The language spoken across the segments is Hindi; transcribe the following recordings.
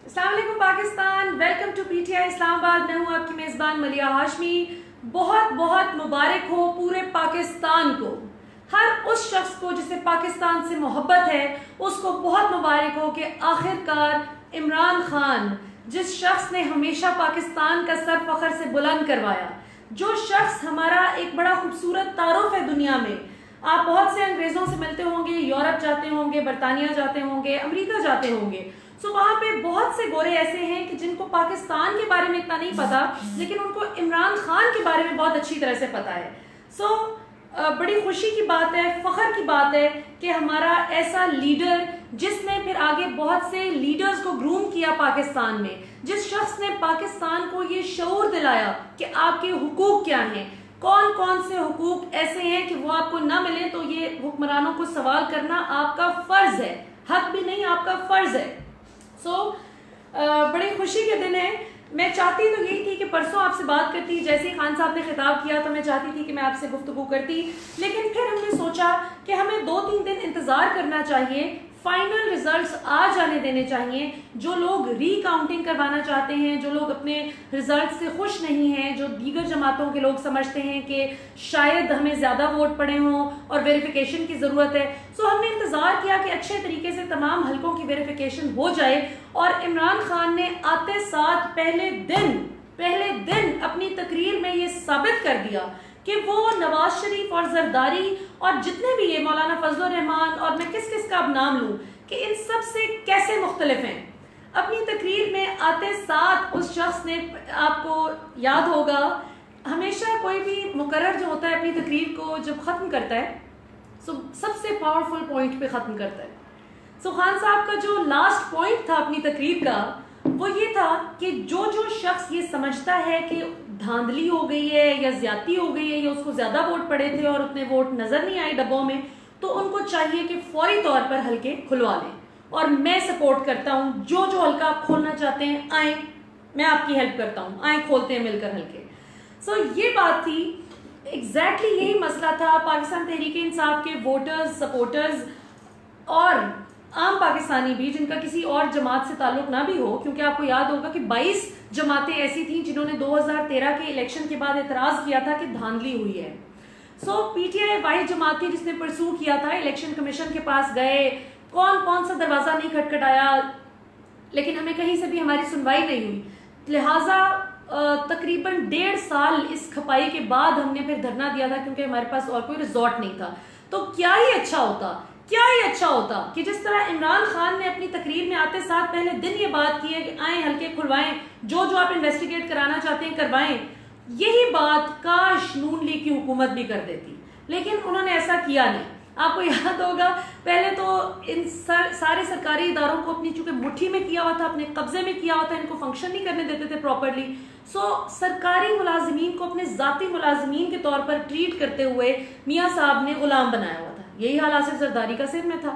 अस्सलाम वालेकुम पाकिस्तान, वेलकम टू पीटीआई इस्लामाबाद। मैं हूं आपकी मेज़बान मलिया हाशमी। बहुत बहुत मुबारक हो पूरे पाकिस्तान को, हर उस शख्स को जिसे पाकिस्तान से मोहब्बत है उसको बहुत मुबारक हो कि आखिरकार इमरान खान, जिस शख्स ने हमेशा पाकिस्तान का सर फखर से बुलंद करवाया, जो शख्स हमारा एक बड़ा खूबसूरत तारुफ है दुनिया में। आप बहुत से अंग्रेजों से मिलते होंगे, यूरोप जाते होंगे, बरतानिया जाते होंगे, अमेरिका जाते होंगे, सो वहाँ पे बहुत से गोरे ऐसे हैं कि जिनको पाकिस्तान के बारे में इतना नहीं पता, लेकिन उनको इमरान खान के बारे में बहुत अच्छी तरह से पता है। सो बड़ी खुशी की बात है, फख्र की बात है कि हमारा ऐसा लीडर जिसने फिर आगे बहुत से लीडर्स को ग्रूम किया पाकिस्तान में, जिस शख्स ने पाकिस्तान को ये शऊर दिलाया कि आपके हुकूक क्या हैं, कौन कौन से हुकूक ऐसे हैं कि वो आपको ना मिले तो ये हुक्मरानों को सवाल करना आपका फर्ज है, हक भी नहीं आपका फर्ज है। बड़ी खुशी के दिन है। मैं चाहती तो यही थी कि परसों आपसे बात करती, जैसे ही खान साहब ने खिताब किया तो मैं चाहती थी कि मैं आपसे गुफ्तगू करती, लेकिन फिर हमने सोचा कि हमें 2-3 दिन इंतजार करना चाहिए, फाइनल रिजल्ट्स आ जाने देने चाहिए। जो लोग रीकाउंटिंग करवाना चाहते हैं, जो लोग अपने रिजल्ट से खुश नहीं हैं, जो दीगर जमातों के लोग समझते हैं कि शायद हमें ज़्यादा वोट पड़े हों और वेरिफिकेशन की ज़रूरत है, सो हमने इंतज़ार किया कि अच्छे तरीके से तमाम हलकों की वेरिफिकेशन हो जाए। और इमरान खान ने आते साथ पहले दिन अपनी तकरीर में ये साबित कर दिया कि वो नवाज शरीफ और जरदारी और जितने भी ये मौलाना फजलुर रहमान और मैं किस किस का अब नाम लूं कि इन सब से कैसे मुख्तलिफ हैं। अपनी तकरीर में आते साथ उस शख्स ने, आपको याद होगा, हमेशा कोई भी मुकर्रर जो होता है अपनी तकरीर को जब ख़त्म करता है सबसे पावरफुल पॉइंट पे ख़त्म करता है। खान साहब का जो लास्ट पॉइंट था अपनी तकरीर का वो ये था कि जो शख्स ये समझता है कि धांधली हो गई है या ज्यादती हो गई है या उसको ज्यादा वोट पड़े थे और उतने वोट नजर नहीं आए डब्बों में, तो उनको चाहिए कि फौरी तौर पर हल्के खुलवा लें। और मैं सपोर्ट करता हूं, जो हल्का आप खोलना चाहते हैं आए, मैं आपकी हेल्प करता हूं, आए खोलते हैं मिलकर हल्के। ये बात थी, एग्जैक्टली यही मसला था। पाकिस्तान तहरीक इंसाफ के वोटर्स, सपोर्टर्स और आम पाकिस्तानी भी जिनका किसी और जमात से ताल्लुक ना भी हो, क्योंकि आपको याद होगा कि 22 जमातें ऐसी थी जिन्होंने 2013 के इलेक्शन के बाद एतराज किया था कि धांधली हुई है। पीटीआई वाहिद जमात थी जिसने परसू किया था, इलेक्शन कमीशन के पास गए, कौन सा दरवाजा नहीं खटखटाया, लेकिन हमें कहीं से भी हमारी सुनवाई नहीं हुई। लिहाजा तकरीबन 1.5 साल इस खपाई के बाद हमने फिर धरना दिया था, क्योंकि हमारे पास और कोई रिजॉर्ट नहीं था। तो क्या ही अच्छा होता कि जिस तरह इमरान खान ने अपनी तकरीर में आते साथ पहले दिन ये बात की है कि आए हल्के खुलवाएं, जो आप इन्वेस्टिगेट कराना चाहते हैं करवाएं। यही बात काश नून लीग की हुकूमत भी कर देती, लेकिन उन्होंने ऐसा किया नहीं। आपको याद होगा पहले तो इन सारे सरकारी इदारों को अपनी चूंकि मुट्ठी में किया हुआ था, अपने कब्जे में किया हुआ था, इनको फंक्शन नहीं करने देते थे प्रॉपरली। सरकारी मुलाजिमीन को अपने जाती मुलाजिमीन के तौर पर ट्रीट करते हुए मियाँ साहब ने गुलाम बनाया हुआ था। यही हाल आसिफ जरदारी का सिर में था।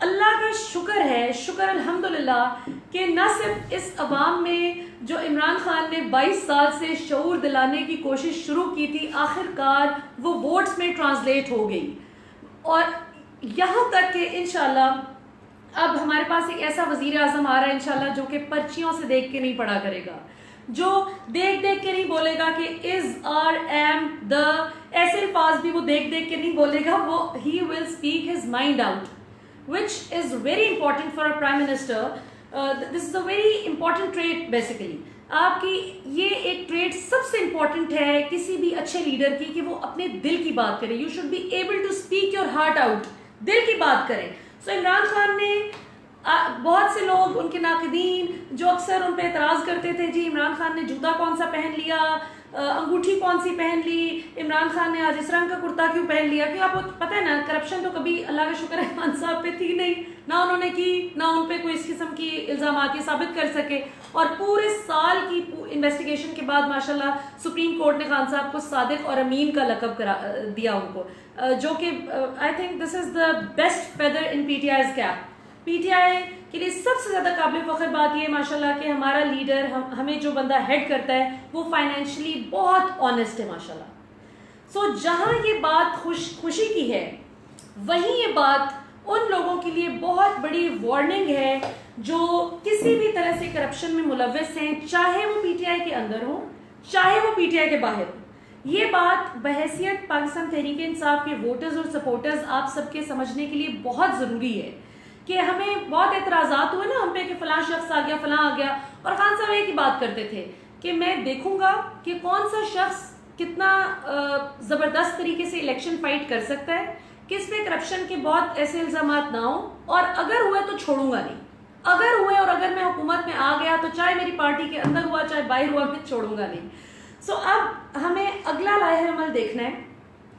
अल्लाह का शुक्र है, शुक्र अल्हम्दुलिल्लाह कि न सिर्फ इस अवाम में जो इमरान खान ने 22 साल से शऊर दिलाने की कोशिश शुरू की थी, आखिरकार वो वोट्स में ट्रांसलेट हो गई। और यहाँ तक कि इंशाल्लाह अब हमारे पास एक ऐसा वजीर आजम आ रहा है इंशाल्लाह जो कि पर्चियों से देख के नहीं पढ़ा करेगा, जो देख के नहीं बोलेगा कि इज आर एम द, ऐसे अल्फाज भी वो देख के नहीं बोलेगा, वो he will speak his mind out, which is very important for a prime minister. This is a very important trait basically. आपकी ये एक ट्रेट सबसे इंपॉर्टेंट है किसी भी अच्छे लीडर की, कि वो अपने दिल की बात करे। You should be able to speak your heart out, दिल की बात करें। इमरान खान ने बहुत से लोग, उनके नाकदीन जो अक्सर उन पर एतराज करते थे, जी इमरान खान ने जूता कौन सा पहन लिया, अंगूठी कौन सी पहन ली, इमरान खान ने आज इस रंग का कुर्ता क्यों पहन लिया, क्यों आपको पता है ना, करप्शन तो कभी अल्लाह का शुक्र है खान साहब पे थी नहीं, ना उन्होंने की, ना उन पे कोई इस किस्म की इल्जामात ये साबित कर सके। और पूरे साल की इन्वेस्टिगेशन के बाद माशाल्लाह सुप्रीम कोर्ट ने खान साहब को सादिक और अमीन का लकब दिया उनको, जो कि I think this is the best feather in PTI's cap. PTI के लिए सबसे ज्यादा काबिल फख्र बात यह माशाल्लाह कि हमारा लीडर, हमें जो बंदा हेड करता है वो फाइनेंशियली बहुत ऑनेस्ट है माशाल्लाह। जहां ये बात खुशी की है, वहीं ये बात उन लोगों के लिए बहुत बड़ी वार्निंग है जो किसी भी तरह से करप्शन में मुलव्वस हैं, चाहे वो पीटीआई के अंदर हो चाहे वो पीटीआई के बाहर हो। ये बात बहैसियत पाकिस्तान तहरीक इंसाफ के वोटर्स और सपोर्टर्स आप सबके समझने के लिए बहुत ज़रूरी है कि हमें बहुत एतराज़ात हुए ना हम पे कि फलां शख्स आ गया फलां आ गया, और खान साहब एक ही बात करते थे कि मैं देखूंगा कि कौन सा शख्स कितना ज़बरदस्त तरीके से इलेक्शन फाइट कर सकता है, किस पे करप्शन के बहुत ऐसे इल्ज़ामात ना हो, और अगर हुए तो छोड़ूंगा नहीं। अगर हुए और अगर मैं हुकूमत में आ गया तो चाहे मेरी पार्टी के अंदर हुआ चाहे बाहर हुआ, मैं छोड़ूंगा नहीं। सो अब हमें अगला लाहे अमल देखना है।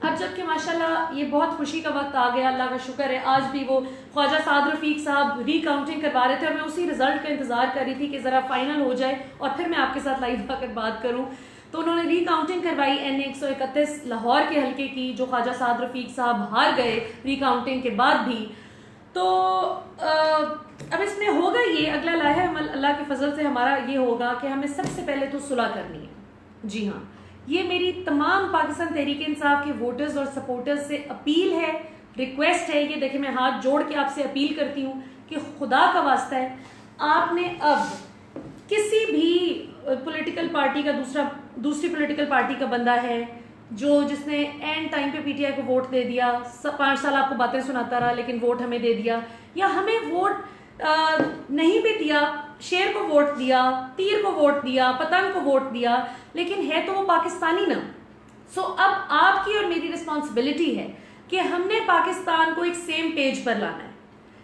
अब जबकि माशाल्लाह ये बहुत खुशी का वक्त आ गया, अल्लाह का शुक्र है, आज भी वो ख्वाजा साद रफीक साहब रीकाउंटिंग करवा रहे थे और मैं उसी रिजल्ट का इंतजार कर रही थी कि ज़रा फाइनल हो जाए और फिर मैं आपके साथ लाइव आकर बात करूं। तो उन्होंने रीकाउंटिंग करवाई NA 131 लाहौर के हल्के की, जो ख्वाजा साद रफीक साहब हार गए रीकाउंटिंग के बाद भी। तो अब इसमें होगा ये अगला लाहे अमल अल्लाह के फजल से हमारा ये होगा कि हमें सबसे पहले तो सुलह करनी है। जी हाँ, ये मेरी तमाम पाकिस्तान तहरीक इंसाफ के वोटर्स और सपोर्टर्स से अपील है, रिक्वेस्ट है। ये देखिए मैं हाथ जोड़ के आपसे अपील करती हूँ कि खुदा का वास्ता है, आपने अब किसी भी पॉलिटिकल पार्टी का दूसरी पॉलिटिकल पार्टी का बंदा है जो जिसने एंड टाइम पे पीटीआई को वोट दे दिया, 5 साल आपको बातें सुनाता रहा लेकिन वोट हमें दे दिया, या हमें वोट नहीं भी दिया, शेर को वोट दिया, तीर को वोट दिया, पतंग को वोट दिया, लेकिन है तो वो पाकिस्तानी ना। सो अब आपकी और मेरी रिस्पॉन्सिबिलिटी है कि हमने पाकिस्तान को एक सेम पेज पर लाना है,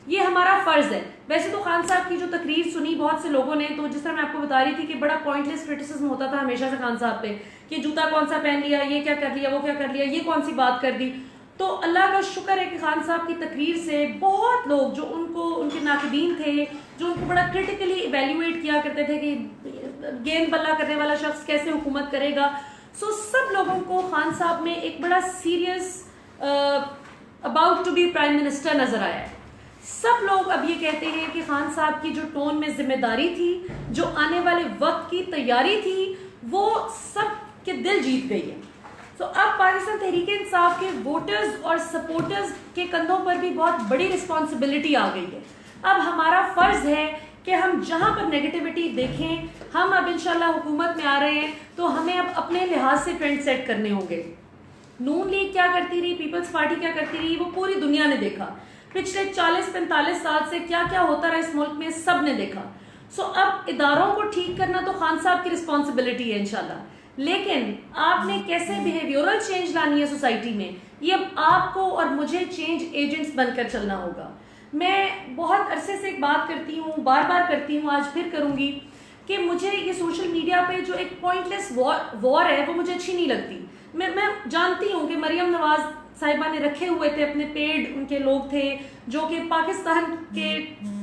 ये हमारा फर्ज है। वैसे तो खान साहब की जो तकरीर सुनी बहुत से लोगों ने, तो जिस तरह मैं आपको बता रही थी कि बड़ा पॉइंटलेस क्रिटिसिज्म होता था हमेशा से खान साहब पे कि जूता कौन सा पहन लिया, ये क्या कर लिया, वो क्या कर लिया, ये कौन सी बात कर दी। तो अल्लाह का शुक्र है कि खान साहब की तकरीर से बहुत लोग जो उनके नाकदीन थे, जो उनको बड़ा क्रिटिकली इवेल्युएट किया करते थे कि गेंद बल्ला करने वाला शख्स कैसे हुकूमत करेगा, सो सब लोगों को खान साहब में एक बड़ा serious about to be prime minister नजर आया है। सब लोग अब ये कहते हैं कि खान साहब की जो टोन में जिम्मेदारी थी, जो आने वाले वक्त की तैयारी थी, वो सब के दिल जीत गई है। तो अब पाकिस्तान तहरीक इंसाफ के वोटर्स और सपोर्टर्स के कंधों पर भी बहुत बड़ी रिस्पॉन्सिबिलिटी आ गई है। अब हमारा फर्ज है कि हम जहां पर नेगेटिविटी देखें, हम अब इंशाल्लाह हुकूमत में आ रहे हैं तो हमें अब अपने लिहाज से ट्रेंड सेट करने होंगे। नून लीग क्या करती रही, पीपल्स पार्टी क्या करती रही, वो पूरी दुनिया ने देखा। पिछले 40-45 साल से क्या क्या होता रहा इस मुल्क में, सब ने देखा। सो अब इदारों को ठीक करना तो खान साहब की रिस्पॉन्सिबिलिटी है इंशाल्लाह, लेकिन आपने कैसे बिहेवियरल चेंज लानी है सोसाइटी में, ये अब आपको और मुझे चेंज एजेंट्स बनकर चलना होगा। मैं बहुत अरसे से एक बात करती हूँ, बार बार करती हूँ, आज फिर करूंगी कि मुझे ये सोशल मीडिया पे जो एक पॉइंटलेस वॉर है वो मुझे अच्छी नहीं लगती। मैं जानती हूँ कि मरियम नवाज साहिबा ने रखे हुए थे अपने पेड, उनके लोग थे जो कि पाकिस्तान के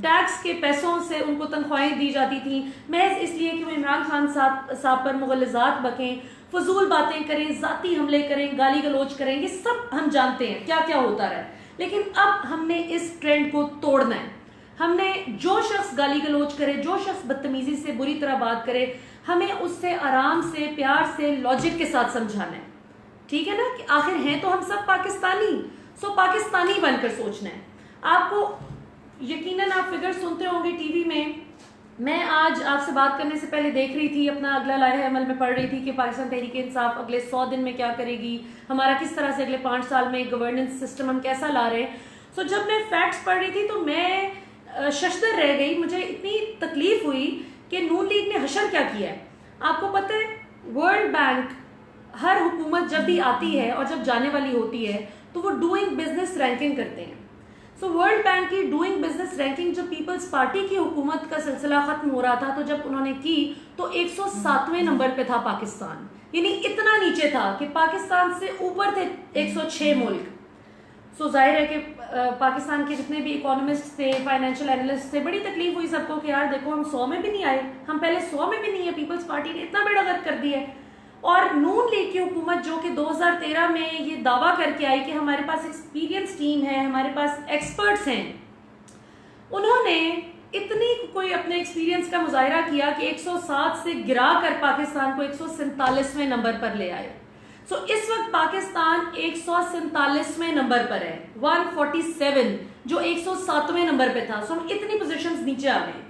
टैक्स के पैसों से उनको तनख्वाहें दी जाती थी, महज इसलिए कि वो इमरान खान साहब पर मुगलजात बकें, फजूल बातें करें, जाती हमले करें, गाली गलोच करें। ये सब हम जानते हैं क्या क्या होता रहा है, लेकिन अब हमने इस ट्रेंड को तोड़ना है। हमने जो शख्स गाली गलोच करे, जो शख्स बदतमीजी से बुरी तरह बात करे, हमें उससे आराम से, प्यार से, लॉजिक के साथ समझाना है। ठीक है ना, कि आखिर हैं तो हम सब पाकिस्तानी, सो पाकिस्तानी बनकर सोचना है। आपको यकीनन आप फिगर सुनते होंगे टीवी में। मैं आज आपसे बात करने से पहले देख रही थी, अपना अगला लाहे अमल में पढ़ रही थी कि पाकिस्तान तहरीक इंसाफ अगले 100 दिन में क्या करेगी, हमारा किस तरह से अगले 5 साल में गवर्नेंस सिस्टम हम कैसा ला रहे हैं। सो जब मैं फैक्ट्स पढ़ रही थी तो मैं शशदर रह गई। मुझे इतनी तकलीफ हुई कि नून लीग ने हशर क्या किया है। आपको पता है, वर्ल्ड बैंक हर हुकूमत जब भी आती है और जब जाने वाली होती है तो वो डूइंग बिजनेस रैंकिंग करते हैं। सो वर्ल्ड बैंक की डूइंग बिजनेस रैंकिंग जब पीपल्स पार्टी की हुकूमत का सिलसिला खत्म हो रहा था, तो जब उन्होंने की तो 107वें नंबर पे था पाकिस्तान, यानी इतना नीचे था कि पाकिस्तान से ऊपर थे 106 मुल्क। सो जाहिर है कि पाकिस्तान के जितने भी इकोनॉमिस्ट थे, फाइनेंशियल एनालिस्ट थे, बड़ी तकलीफ हुई सबको कि यार देखो हम 100 में भी नहीं आए, हम पहले 100 में भी नहीं है, पीपल्स पार्टी ने इतना बड़ा गलत कर दिया है। और नून लीग की हुकूमत जो कि 2013 में ये दावा करके आई कि हमारे पास एक्सपीरियंस टीम है, हमारे पास एक्सपर्ट्स हैं, उन्होंने इतनी कोई अपने एक्सपीरियंस का मुजाहिरा किया कि 107 से गिरा कर पाकिस्तान को 147वें नंबर पर ले आए। इस वक्त पाकिस्तान 147वें नंबर पर है, 147, जो 107वें नंबर पे था। हम इतनी पोजीशंस नीचे आ गए।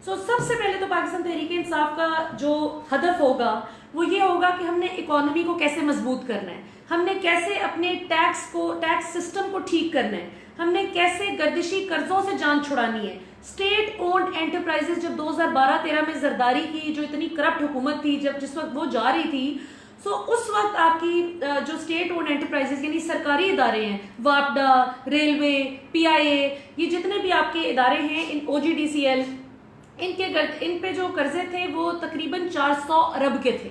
सबसे पहले तो पाकिस्तान तहरीक इंसाफ का जो हदफ होगा वो ये होगा कि हमने इकोनॉमी को कैसे मजबूत करना है, हमने कैसे अपने टैक्स सिस्टम को ठीक करना है, हमने कैसे गर्दिशी कर्जों से जान छुड़ानी है। स्टेट ओन्ड एंटरप्राइजेस जब 2012-13 में जरदारी की जो इतनी करप्ट हुकूमत थी, जिस वक्त वो जा रही थी, उस वक्त आपकी जो स्टेट ओन्ड एंटरप्राइजेस यानी सरकारी इदारे हैं, वापडा, रेलवे, PIA, ये जितने भी आपके इदारे हैं, इन OGDCL, इन पे जो कर्जे थे वो तकरीबन 400 अरब के थे।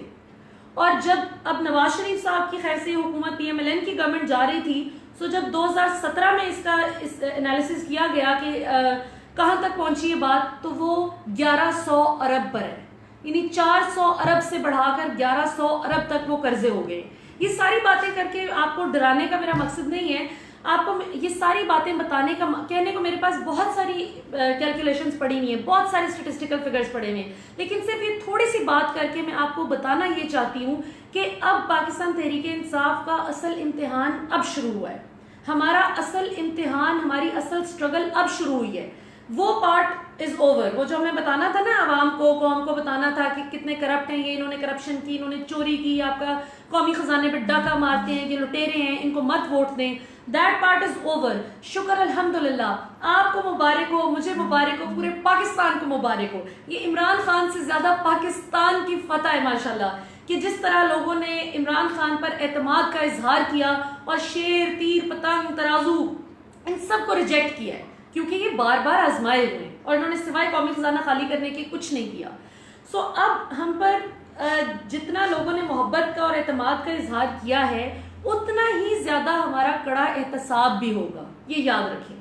और जब अब नवाज शरीफ साहब की खैर से हुकूमत PMLN की गवर्नमेंट जा रही थी, जब 2017 में इस एनालिसिस किया गया कि कहां तक पहुंची ये बात, तो वो 1100 अरब पर है, यानी 400 अरब से बढ़ाकर 1100 अरब तक वो कर्जे हो गए। ये सारी बातें करके आपको डराने का मेरा मकसद नहीं है, आपको ये सारी बातें बताने का, कहने को मेरे पास बहुत सारी कैलकुलेशंस पड़ी हुई हैं, बहुत सारे स्टेटिस्टिकल फिगर्स पड़े हुए हैं, लेकिन सिर्फ ये थोड़ी सी बात करके मैं आपको बताना ये चाहती हूँ कि अब पाकिस्तान तहरीक इंसाफ का असल इम्तिहान अब शुरू हुआ है। हमारा असल इम्तिहान, हमारी असल स्ट्रगल अब शुरू हुई है। वो पार्ट इज ओवर। वो जो हमें बताना था ना, आवाम को, कौम को बताना था कि कितने करप्ट हैं ये, इन्होंने करप्शन की, इन्होंने चोरी की, आपका कौमी खजाने पे डाका मारते हैं, ये लुटेरे हैं, इनको मत वोट दें, दैट पार्ट इज ओवर। शुक्र अल्हम्दुलिल्लाह, आपको मुबारक हो, मुझे मुबारक हो, पूरे पाकिस्तान को मुबारक हो। ये इमरान खान से ज्यादा पाकिस्तान की फतह है माशाल्लाह, कि जिस तरह लोगों ने इमरान खान पर एतमाद का इजहार किया और शेर, तीर, पतंग, तराजू, इन सबको रिजेक्ट किया है, क्योंकि ये बार बार आजमाए हुए हैं और इन्होंने सिवाय कौमी खजाना खाली करने के कुछ नहीं किया। अब हम पर जितना लोगों ने मोहब्बत का और एतमाद का इजहार किया है, उतना ही ज्यादा हमारा कड़ा एहतसाब भी होगा, ये याद रखें।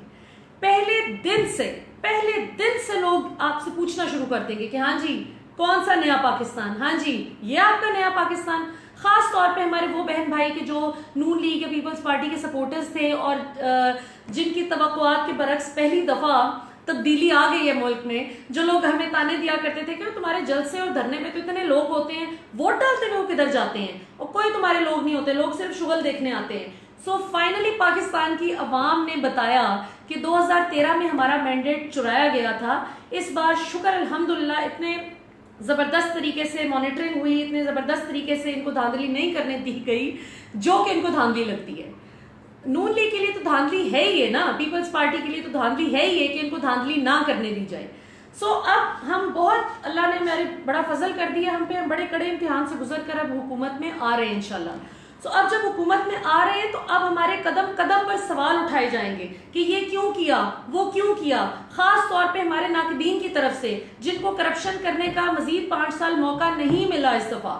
पहले दिन से लोग आपसे पूछना शुरू कर देंगे कि हाँ जी, कौन सा नया पाकिस्तान, हाँ जी ये आपका नया पाकिस्तान। खास तौर पे हमारे वो बहन भाई के जो नून लीग या पीपल्स पार्टी के सपोर्टर्स थे और जिनकी तवक्कुआत के बरक्स पहली दफा तब्दीली आ गई है मुल्क में, जो लोग हमें ताने दिया करते थे कि तुम्हारे जलसे और धरने में तो इतने लोग होते हैं, वोट डालते हुए वो किधर जाते हैं, और कोई तुम्हारे लोग नहीं होते, लोग सिर्फ शुगल देखने आते हैं। फाइनली पाकिस्तान की अवाम ने बताया कि 2013 में हमारा मैंडेट चुराया गया था। इस बार शुक्र अल्हम्दुलिल्लाह इतने जबरदस्त तरीके से मॉनिटरिंग हुई, इतने जबरदस्त तरीके से इनको धांधली नहीं करने दी गई जो कि इनको धांधली लगती है। नून लीग के लिए तो धांधली है ही है ना, पीपल्स पार्टी के लिए तो धांधली है ही है कि इनको धांधली ना करने दी जाए। अब हम बहुत, अल्लाह ने हमारे बड़ा फजल कर दिया हम पे, हम बड़े कड़े इम्तिहान से गुजर कर अब हुकूमत में आ रहे हैं इंशाल्लाह। अब जब हुकूमत में आ रहे हैं तो अब हमारे कदम कदम पर सवाल उठाए जाएंगे कि ये क्यों किया, वो क्यों किया, खास तौर पे हमारे नाकदीन की तरफ से, जिनको करप्शन करने का मजीद 5 साल मौका नहीं मिला इस दफा।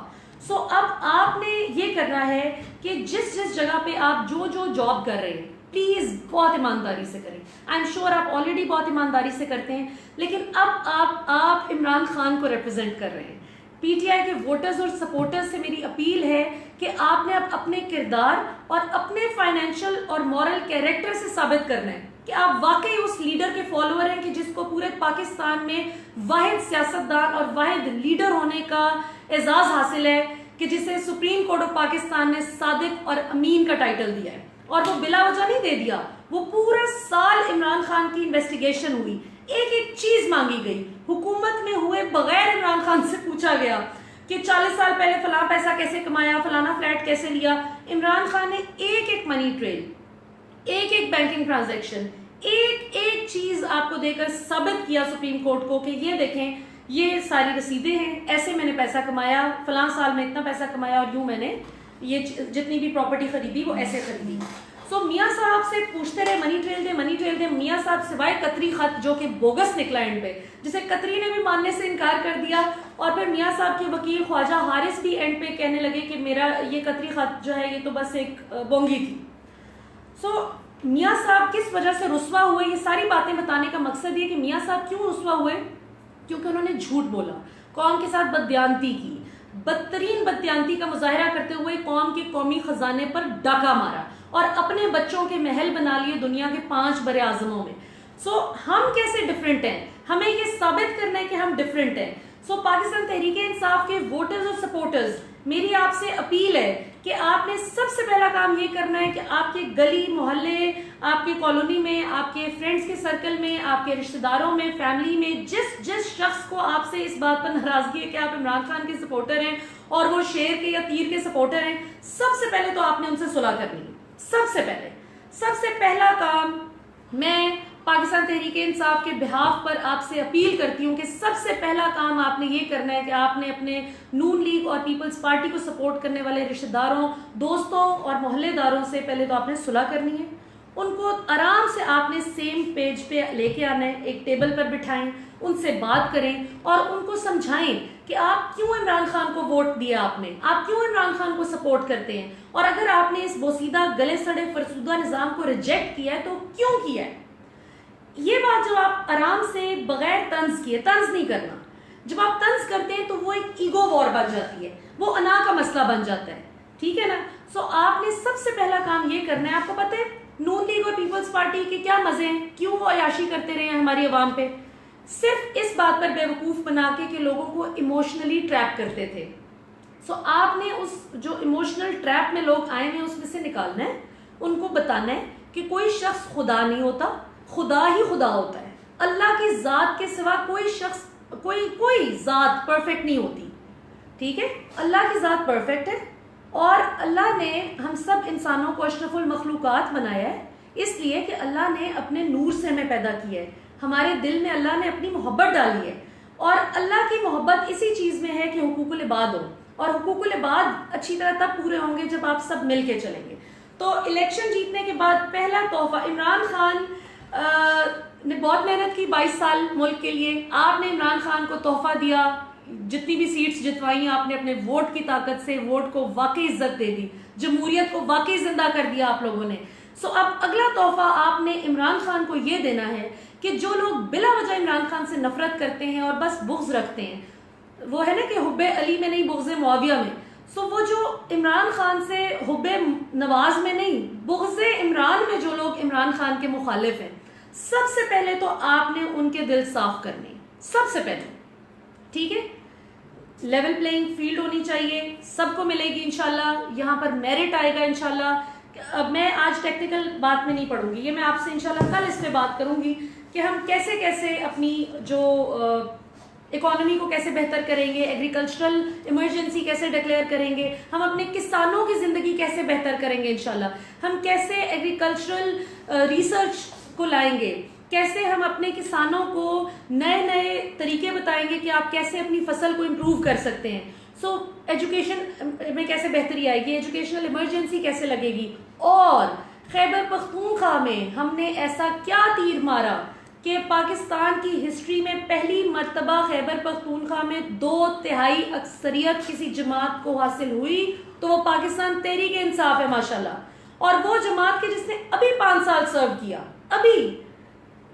अब आपने ये करना है कि जिस जिस जगह पे आप जो जो जॉब कर रहे हैं, प्लीज बहुत ईमानदारी से करें। आई एम श्योर आप ऑलरेडी बहुत ईमानदारी से करते हैं, लेकिन अब आप इमरान खान को रिप्रेजेंट कर रहे हैं। PTI के वोटर्स और सपोर्टर्स से मेरी अपील है कि आपने अब अपने किरदार और अपने फाइनेंशियल और मॉरल कैरेक्टर से साबित करना है कि आप वाकई उस लीडर के फॉलोअर हैं कि जिसको पूरे पाकिस्तान में वाहिद सियासतदान और वाहिद लीडर होने का एजाज हासिल है, कि जिसे सुप्रीम कोर्ट ऑफ पाकिस्तान ने सादिक और अमीन का टाइटल दिया है। और वो बिला वजह नहीं दे दिया, वो पूरा साल इमरान खान की इन्वेस्टिगेशन हुई, एक एक चीज मांगी गई, हुकूमत में हुए बगैर इमरान खान से पूछा गया कि 40 साल पहले फलाना पैसा कैसे कमाया, फलाना फ्लैट कैसे लिया। इमरान खान ने एक एक मनी ट्रेल, एक एक बैंकिंग ट्रांजैक्शन, एक एक चीज आपको देकर साबित किया सुप्रीम कोर्ट को कि ये देखें, ये सारी रसीदें हैं, ऐसे मैंने पैसा कमाया, फलां साल में इतना पैसा कमाया और यूं मैंने ये जितनी भी प्रॉपर्टी खरीदी वो ऐसे खरीदी। मियाँ साहब से पूछते रहे मनी ट्रेल दे, मनी ट्रेल दे। मियाँ साहब सिवाय कतरी खत जो कि बोगस निकला एंड पे, जिसे कतरी ने भी मानने से इनकार कर दिया, और फिर मियाँ साहब के वकील ख्वाजा हारिस भी एंड पे कहने लगे कि मेरा ये कतरी खत जो है ये तो बस एक बोंगी थी। मियाँ साहब किस वजह से रुस्वा हुए, ये सारी बातें बताने का मकसद ये कि मियाँ साहब क्यों रुस्वा हुए, क्योंकि उन्होंने झूठ बोला, कौम के साथ बददियानती की, बदतरीन बददियानती का मुजाहरा करते हुए कौम के कौमी खजाने पर डाका मारा और अपने बच्चों के महल बना लिए दुनिया के 5 बड़े आजमों में। हम कैसे डिफरेंट हैं, हमें ये साबित करना है कि हम डिफरेंट हैं। पाकिस्तान तहरीक इंसाफ के वोटर्स और सपोर्टर्स मेरी आपसे अपील है कि आपने सबसे पहला काम ये करना है कि आपके गली मोहल्ले, आपके कॉलोनी में, आपके फ्रेंड्स के सर्कल में, आपके रिश्तेदारों में, फैमिली में जिस जिस शख्स को आपसे इस बात पर नाराजगी है कि आप इमरान खान के सपोर्टर हैं और वो शेर के या तीर के सपोर्टर हैं, सबसे पहले तो आपने उनसे सुलह करनी है। सबसे पहला काम मैं पाकिस्तान तहरीक-ए-इंसाफ के बिहाफ पर आपसे अपील करती हूँ कि सबसे पहला काम आपने ये करना है कि आपने अपने नून लीग और पीपल्स पार्टी को सपोर्ट करने वाले रिश्तेदारों, दोस्तों और मोहल्लेदारों से पहले तो आपने सुलह करनी है। उनको आराम से आपने सेम पेज पे लेके आना है, एक टेबल पर बिठाएं, उनसे बात करें और उनको समझाएं कि आप क्यों इमरान खान को वोट दिया आपने, आप क्यों इमरान खान को सपोर्ट करते हैं, और अगर आपने इस बोसीदा गले सड़े फरसुदा निजाम को रिजेक्ट किया है तो क्यों किया है। ये बात जब आप आराम से बगैर तंज किए, तंज नहीं करना, जब आप तंज करते हैं तो वो एक ईगो वॉर बन जाती है, वो अना का मसला बन जाता है, ठीक है ना। सो आपने सबसे पहला काम ये करना है। आपको पता है नून लीग और पीपल्स पार्टी के क्या मजे हैं, क्यों वो अयाशी करते रहे हैं हमारी आवाम पे, सिर्फ इस बात पर बेवकूफ बना के कि लोगों को इमोशनली ट्रैप करते थे। सो आपने उस जो इमोशनल ट्रैप में लोग आए हैं उसमें से निकालना है, उनको बताना है कि कोई शख्स खुदा नहीं होता, खुदा ही खुदा होता है। अल्लाह की जात के सिवा कोई शख्स, कोई जात परफेक्ट नहीं होती, ठीक है। अल्लाह की जात परफेक्ट है और अल्लाह ने हम सब इंसानों को अशरफुल मखलूकात बनाया है, इसलिए कि अल्लाह ने अपने नूर से हमें पैदा किया है, हमारे दिल में अल्लाह ने अपनी मोहब्बत डाली है और अल्लाह की मोहब्बत इसी चीज में है कि हुकूकुल इबाद हो, और हुकूकुल इबाद अच्छी तरह तब पूरे होंगे जब आप सब मिल के चलेंगे। तो इलेक्शन जीतने के बाद पहला तोहफा, इमरान खान ने बहुत मेहनत की 22 साल मुल्क के लिए, आपने इमरान खान को तोहफा दिया, जितनी भी सीट्स जितवाई आपने अपने वोट की ताकत से, वोट को वाकई इज्जत दे दी, जमहूरियत को वाकई जिंदा कर दिया आप लोगों ने। सो अब अगला तोहफा आपने इमरान खान को ये देना है कि जो लोग बिला वजह इमरान खान से नफरत करते हैं और बस बुग़्ज़ रखते हैं, वो है ना कि हुब्बे अली में नहीं बुग़्ज़े मुआविया में, सो वो जो इमरान खान से हुब्बे नवाज में नहीं, बुग़्ज़े इमरान में जो लोग इमरान खान के मुखालिफ हैं, सबसे पहले तो आपने उनके दिल साफ करने, सबसे पहले, ठीक है। लेवल प्लेइंग फील्ड होनी चाहिए, सबको मिलेगी इंशाल्लाह, यहाँ पर मेरिट आएगा इंशाल्लाह। अब मैं आज टेक्निकल बात में नहीं पढ़ूंगी, ये मैं आपसे इंशाल्लाह कल इस पे बात करूंगी कि हम कैसे कैसे अपनी जो इकोनॉमी को कैसे बेहतर करेंगे, एग्रीकल्चरल इमरजेंसी कैसे डिक्लेयर करेंगे, हम अपने किसानों की जिंदगी कैसे बेहतर करेंगे इंशाल्लाह, हम कैसे एग्रीकल्चरल रिसर्च को लाएंगे, कैसे हम अपने किसानों को नए नए तरीके बताएंगे कि आप कैसे अपनी फसल को इम्प्रूव कर सकते हैं। सो एजुकेशन में कैसे बेहतरी आएगी, एजुकेशनल इमरजेंसी कैसे लगेगी, और खैबर पख्तूनख्वा में हमने ऐसा क्या तीर मारा कि पाकिस्तान की हिस्ट्री में पहली मर्तबा खैबर पख्तूनख्वा में 2/3 अक्सरियत किसी जमात को हासिल हुई, तो वो पाकिस्तान तहरीक-ए-इंसाफ है माशाल्लाह, और वो जमात के जिसने अभी 5 साल सर्व किया। अभी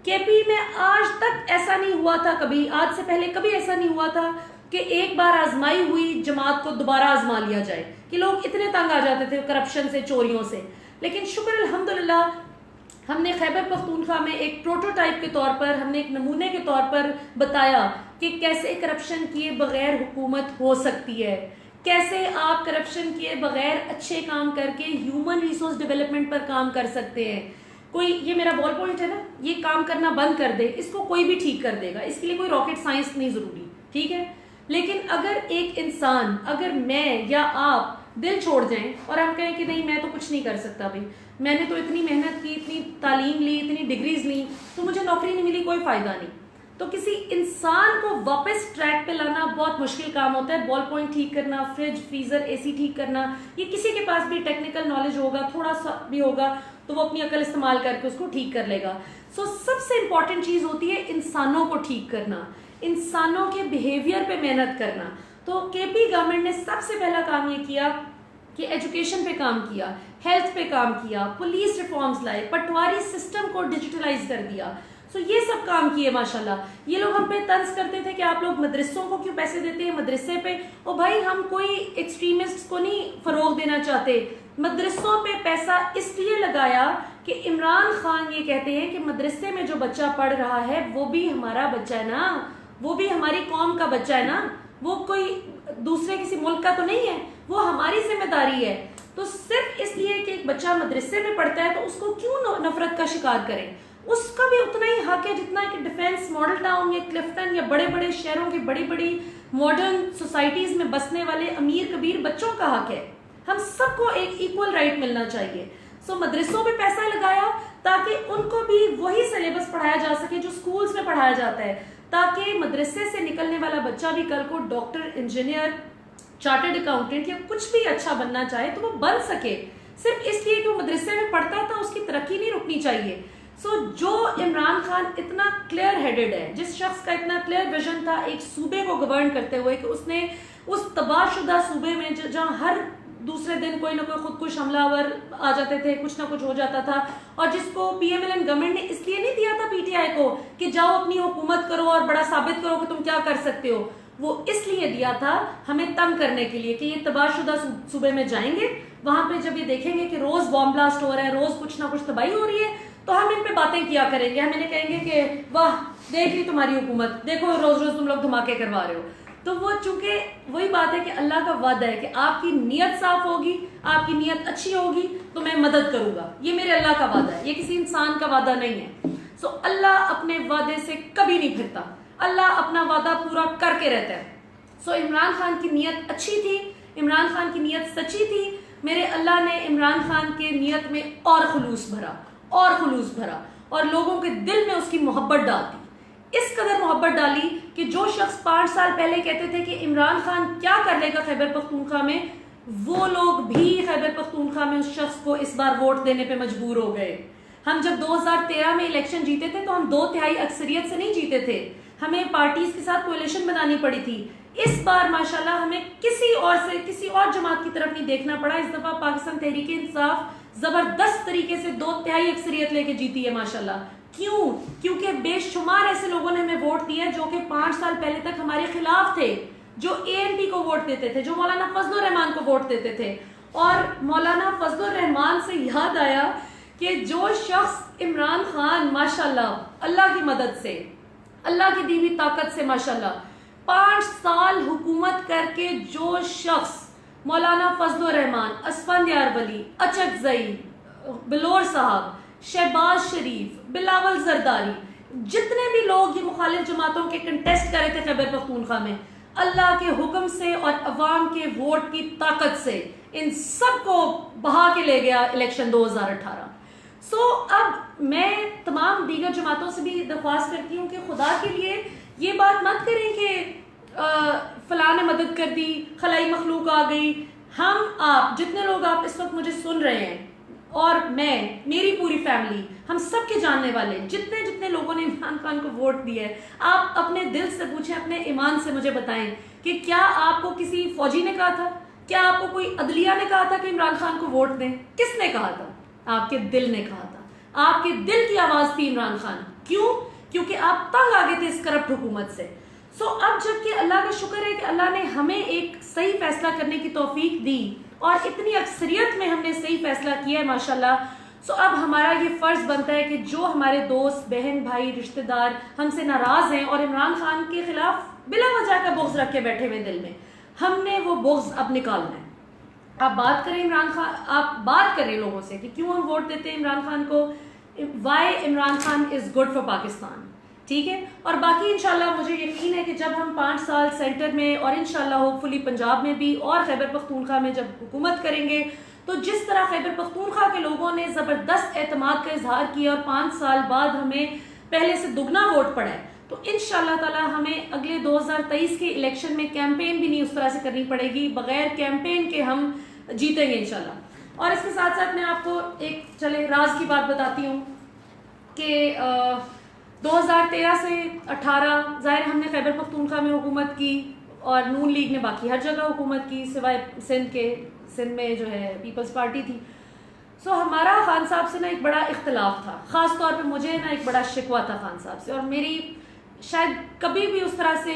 केपी में आज तक ऐसा नहीं हुआ था, कभी आज से पहले कभी ऐसा नहीं हुआ था कि एक बार आजमाई हुई जमात को दोबारा आजमा लिया जाए, कि लोग इतने तंग आ जाते थे करप्शन से, चोरियों से। लेकिन शुक्र अल्हम्दुलिल्लाह हमने खैबर पख्तूनख्वा में एक प्रोटोटाइप के तौर पर, हमने एक नमूने के तौर पर बताया कि कैसे करप्शन किए बगैर हुकूमत हो सकती है, कैसे आप करप्शन किए बगैर अच्छे काम करके ह्यूमन रिसोर्स डेवलपमेंट पर काम कर सकते हैं। कोई, ये मेरा बॉल पॉइंट है ना, ये काम करना बंद कर दे, इसको कोई भी ठीक कर देगा, इसके लिए कोई रॉकेट साइंस नहीं जरूरी, ठीक है। लेकिन अगर एक इंसान, अगर मैं या आप दिल छोड़ जाएं और हम कहें कि नहीं मैं तो कुछ नहीं कर सकता भाई, मैंने तो इतनी मेहनत की, इतनी तालीम ली, इतनी डिग्रीज ली, तो मुझे नौकरी नहीं मिली, कोई फायदा नहीं, तो किसी इंसान को वापस ट्रैक पे लाना बहुत मुश्किल काम होता है। बॉल पॉइंट ठीक करना, फ्रिज, फ्रीजर, एसी ठीक करना, ये किसी के पास भी टेक्निकल नॉलेज होगा, थोड़ा सा भी होगा, तो वो अपनी अकल इस्तेमाल करके उसको ठीक कर लेगा। सो सबसे इंपॉर्टेंट चीज होती है इंसानों को ठीक करना, इंसानों के बिहेवियर पे मेहनत करना। तो केपी गवर्नमेंट ने सबसे पहला काम ये किया कि एजुकेशन पे काम किया, हेल्थ पे काम किया, पुलिस रिफॉर्म्स लाए, पटवारी सिस्टम को डिजिटलाइज कर दिया। सो ये सब काम किए माशाल्लाह। ये लोग हम पे तंज करते थे कि आप लोग मदरसों को क्यों पैसे देते हैं, मदरसे पे, और भाई हम कोई एक्सट्रीमिस्ट को नहीं फरोग देना चाहते, मदरसों पे पैसा इसलिए लगाया कि इमरान खान ये कहते हैं कि मदरसे में जो बच्चा पढ़ रहा है वो भी हमारा बच्चा है ना, वो भी हमारी कौम का बच्चा है ना, वो कोई दूसरे किसी मुल्क का तो नहीं है, वो हमारी जिम्मेदारी है। तो सिर्फ इसलिए कि एक बच्चा मदरसे में पढ़ता है तो उसको क्यों नफरत का शिकार करें? उसका भी उतना ही हक है जितना कि डिफेंस, मॉडल टाउन या क्लिफ्टन या बड़े बड़े शहरों की बड़ी बड़ी मॉडर्न सोसाइटीज में बसने वाले अमीर कबीर बच्चों का हक है। हम सबको एक इक्वल राइट मिलना चाहिए। सो मदरसों में पैसा लगाया ताकि उनको भी वही सिलेबस पढ़ाया जा सके जो स्कूल्स में पढ़ाया जाता है, ताकि मदरसे से निकलने वाला बच्चा भी कल को डॉक्टर, इंजीनियर, चार्टर्ड अकाउंटेंट या कुछ भी अच्छा बनना चाहे तो वो बन सके। सिर्फ इसलिए कि वो मदरसे में पढ़ता था उसकी तरक्की नहीं रुकनी चाहिए। सो जो इमरान खान इतना क्लियर हेडेड है, जिस शख्स का इतना क्लियर विजन था एक सूबे को गवर्न करते हुए, कि उसने उस तबाहशुदा सूबे में जहां हर दूसरे दिन कोई ना कोई खुदकुश हमलावर आ जाते थे, कुछ ना कुछ हो जाता था, और जिसको पीएमएलएन गवर्नमेंट ने इसलिए नहीं दिया था पीटीआई को कि जाओ अपनी हुकूमत करो और बड़ा साबित करो कि तुम क्या कर सकते हो, वो इसलिए दिया था हमें तंग करने के लिए कि ये तबाहशुदा सूबे में जाएंगे, वहां पे जब ये देखेंगे कि रोज बॉम्ब ब्लास्ट हो रहा है, रोज कुछ ना कुछ तबाही हो रही है, तो हम इन पे बातें किया करेंगे। हम इन्हें कहेंगे कि वाह देख ली तुम्हारी हुकूमत, देखो रोज रोज तुम लोग धमाके करवा रहे हो। तो वो चूंकि वही बात है कि अल्लाह का वादा है कि आपकी नीयत साफ होगी, आपकी नीयत अच्छी होगी तो मैं मदद करूंगा। ये मेरे अल्लाह का वादा है, ये किसी इंसान का वादा नहीं है। सो अल्लाह अपने वादे से कभी नहीं फिरता, अल्लाह अपना वादा पूरा करके रहता है। सो इमरान खान की नीयत अच्छी थी, इमरान खान की नीयत सच्ची थी। मेरे अल्लाह ने इमरान खान के नीयत में और खुलूस भरा और लोगों के दिल में उसकी मोहब्बत डाल दी। इस कदर मोहब्बत डाली कि जो शख्स 5 साल पहले कहते थे कि इमरान खान क्या कर लेगा खैबर पख्तूनख्वा में, वो लोग भी खैबर पख्तूनख्वा में उस शख्स को इस बार वोट देने पे मजबूर हो गए। हम जब 2013 में इलेक्शन जीते थे तो हम 2/3 अक्सरियत से नहीं जीते थे, हमें पार्टीज के साथ कोalition बनानी पड़ी थी। इस बार माशाल्लाह हमें किसी और जमात की तरफ नहीं देखना पड़ा। इस दफा पाकिस्तान तहरीक इंसाफ जबरदस्त तरीके से 2/3 अक्सरियत लेके जीती है माशाल्लाह। क्यों? क्योंकि बेशुमार ऐसे लोगों ने हमें वोट दिया जो कि 5 साल पहले तक हमारे खिलाफ थे, जो एएनपी को वोट देते थे, जो मौलाना फजलुर रहमान को वोट देते थे। और मौलाना फजलुर रहमान से याद आया कि जो शख्स इमरान खान माशाल्लाह अल्लाह की मदद से, अल्लाह की दी हुई ताकत से माशाल्लाह 5 साल हुकूमत करके जो शख्स मौलाना फजलुर रहमान, असफंदियार वली, अचकजई, बिलोर साहब, शहबाज शरीफ, बिलावल जरदारी, जितने भी लोग ये मुखालिफ जमातों के कंटेस्ट कर रहे थे खैबर पख्तूनख्वा में, अल्लाह के हुक्म से और अवाम के वोट की ताकत से इन सबको बहा के ले गया इलेक्शन 2018। सो अब मैं तमाम दीगर जमातों से भी दरख्वास्त करती हूँ कि खुदा के लिए ये बात मत करें कि फलां ने मदद कर दी, खलाई मखलूक आ गई। हम आप जितने लोग आप इस वक्त मुझे सुन रहे हैं और मैं, मेरी पूरी फैमिली, हम सब के जानने वाले जितने जितने लोगों ने इमरान खान को वोट दिया है, आप अपने दिल से पूछें, अपने ईमान से मुझे बताएं कि क्या आपको किसी फौजी ने कहा था, क्या आपको कोई अदलिया ने कहा था कि इमरान खान को वोट दें? किसने कहा था? आपके दिल ने कहा था, आपके दिल की आवाज थी इमरान खान। क्यों? क्योंकि आप तंग आ गए थे इस करप्ट हुकूमत से। सो अब जबकि अल्लाह का शुक्र है कि अल्लाह ने हमें एक सही फैसला करने की तौफीक दी और इतनी अक्सरियत में हमने सही फैसला किया है माशाल्लाह। सो अब हमारा ये फर्ज बनता है कि जो हमारे दोस्त, बहन, भाई, रिश्तेदार हमसे नाराज हैं और इमरान खान के खिलाफ बिला वजह का बुग़्ज़ रख के बैठे हुए दिल में, हमने वो बुग़्ज़ अब निकालना है। आप बात करें इमरान खान, आप बात करें लोगों से कि क्यों हम वोट देते हैं इमरान खान को, why Imran Khan is good for Pakistan, ठीक है। और बाकी इंशाल्लाह मुझे यकीन है कि जब हम 5 साल सेंटर में और इंशाल्लाह होपफुली पंजाब में भी और खैबर पख्तूनख्वा में जब हुकूमत करेंगे, तो जिस तरह खैबर पख्तूनख्वा के लोगों ने ज़बरदस्त एतमाद का इजहार किया और 5 साल बाद हमें पहले से दुगना वोट पड़ा है, तो इंशाल्लाह ताला हमें अगले 2023 के इलेक्शन में कैंपेन भी नहीं उस तरह से करनी पड़ेगी, बगैर कैंपेन के हम जीतेंगे इंशाल्लाह। और इसके साथ साथ मैं आपको एक चले राज की बात बताती हूँ कि 2013 से 18 ज़ाहिर हमने खैबर पख्तूनख्वा में हुकूमत की और नून लीग ने बाकी हर जगह हुकूमत की सिवाय सिंध में जो है पीपल्स पार्टी थी। सो हमारा खान साहब से ना एक बड़ा इख्तलाफ था, ख़ास तौर पे मुझे ना एक बड़ा शिकवा था खान साहब से, और मेरी शायद कभी भी उस तरह से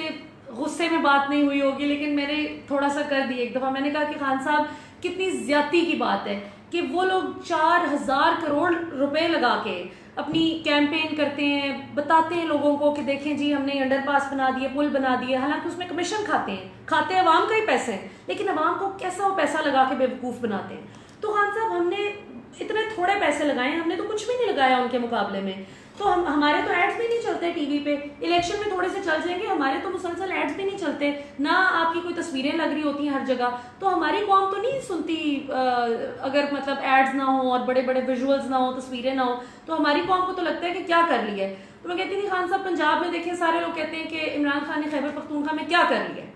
गुस्से में बात नहीं हुई होगी, लेकिन मैंने थोड़ा सा कर दी। एक दफ़ा मैंने कहा कि खान साहब कितनी ज्यादती की बात है कि वो लोग 4000 करोड़ रुपए लगा के अपनी कैंपेन करते हैं, बताते हैं लोगों को कि देखें जी हमने अंडरपास बना दिए, पुल बना दिए, हालांकि उसमें कमीशन खाते हैं अवाम का ही पैसे हैं, लेकिन अवाम को कैसा वो पैसा लगा के बेवकूफ़ बनाते हैं। तो खान साहब हमने इतने थोड़े पैसे लगाए, हमने तो कुछ भी नहीं लगाया उनके मुकाबले में। तो हमारे तो एड्स भी नहीं चलते टीवी पे, इलेक्शन में थोड़े से चल जाएंगे, हमारे तो मुसलसल एड्स भी नहीं चलते, ना आपकी कोई तस्वीरें लग रही होती हैं हर जगह। तो हमारी कौम तो नहीं सुनती अगर मतलब एड्स ना हो और बड़े बड़े विजुअल्स ना हो, तस्वीरें ना हो, तो हमारी कौम को तो लगता है कि क्या कर रही है। तो मैं कहती थी खान साहब पंजाब में देखें सारे लोग कहते हैं कि इमरान खान ने खैबर पख्तूनख्वा में क्या कर लिया है,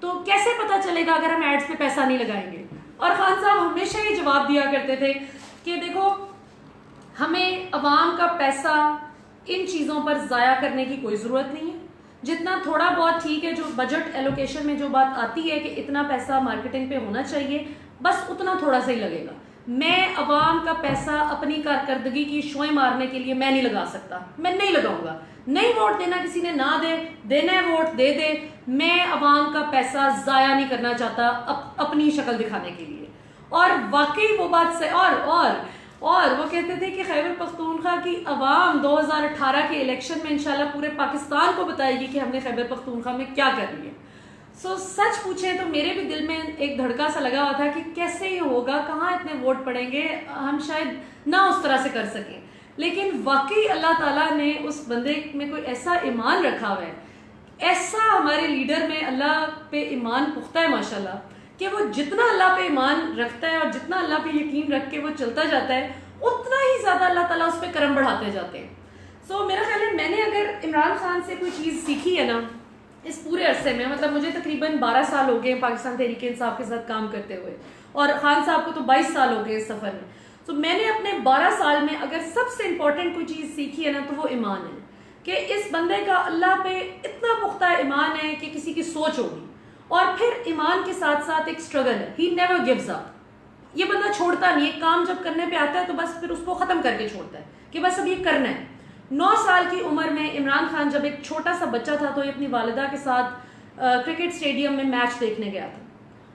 तो कैसे पता चलेगा अगर हम एड्स पे पैसा नहीं लगाएंगे। और खान साहब हमेशा ये जवाब दिया करते थे कि देखो हमें अवाम का पैसा इन चीज़ों पर ज़ाया करने की कोई ज़रूरत नहीं है, जितना थोड़ा बहुत ठीक है, जो बजट एलोकेशन में जो बात आती है कि इतना पैसा मार्केटिंग पे होना चाहिए, बस उतना थोड़ा सा ही लगेगा। मैं अवाम का पैसा अपनी कारकर्दगी की शोएं मारने के लिए मैं नहीं लगा सकता, मैं नहीं लगाऊंगा। नहीं वोट देना किसी ने ना दे, देना है वोट दे दे, मैं अवाम का पैसा ज़ाया नहीं करना चाहता अपनी शक्ल दिखाने के लिए। और वाकई वो बात से और वो कहते थे कि खैबर पख्तूनख्वा की अवाम 2018 के इलेक्शन में इंशाल्लाह पूरे पाकिस्तान को बताएगी कि हमने खैबर पख्तूनख्वा में क्या कर लिया। सो सच पूछे तो मेरे भी दिल में एक धड़का सा लगा हुआ था कि कैसे ये होगा, कहाँ इतने वोट पड़ेंगे, हम शायद ना उस तरह से कर सकें। लेकिन वाकई अल्लाह ताला ने उस बंदे में कोई ऐसा ईमान रखा हुआ है, ऐसा हमारे लीडर में अल्लाह पे ईमान पुख्ता है माशाल्लाह, कि वो जितना अल्लाह पे ईमान रखता है और जितना अल्लाह पे यकीन रख के वो चलता जाता है, उतना ही ज़्यादा अल्लाह ताला उस पर करम बढ़ाते जाते हैं। सो मेरा ख्याल है मैंने अगर इमरान खान से कोई चीज़ सीखी है ना इस पूरे अरसे में, मतलब मुझे तकरीबन 12 साल हो गए पाकिस्तान तहरीक इंसाफ के साथ काम करते हुए, और खान साहब को तो 22 साल हो गए इस सफ़र में। तो मैंने अपने 12 साल में अगर सबसे इम्पोर्टेंट कोई चीज़ सीखी है ना तो वो ईमान है, कि इस बंदे का अल्लाह पे इतना पुख्ता ईमान है कि किसी की सोच होगी, और फिर ईमान के साथ साथ एक स्ट्रगल है, ही नेवर गिव्स अप। ये बंदा छोड़ता नहीं है, काम जब करने पे आता है तो बस फिर उसको ख़त्म करके छोड़ता है कि बस अब ये करना है। 9 साल की उम्र में इमरान खान जब एक छोटा सा बच्चा था तो ये अपनी वालिदा के साथ क्रिकेट स्टेडियम में मैच देखने गया था,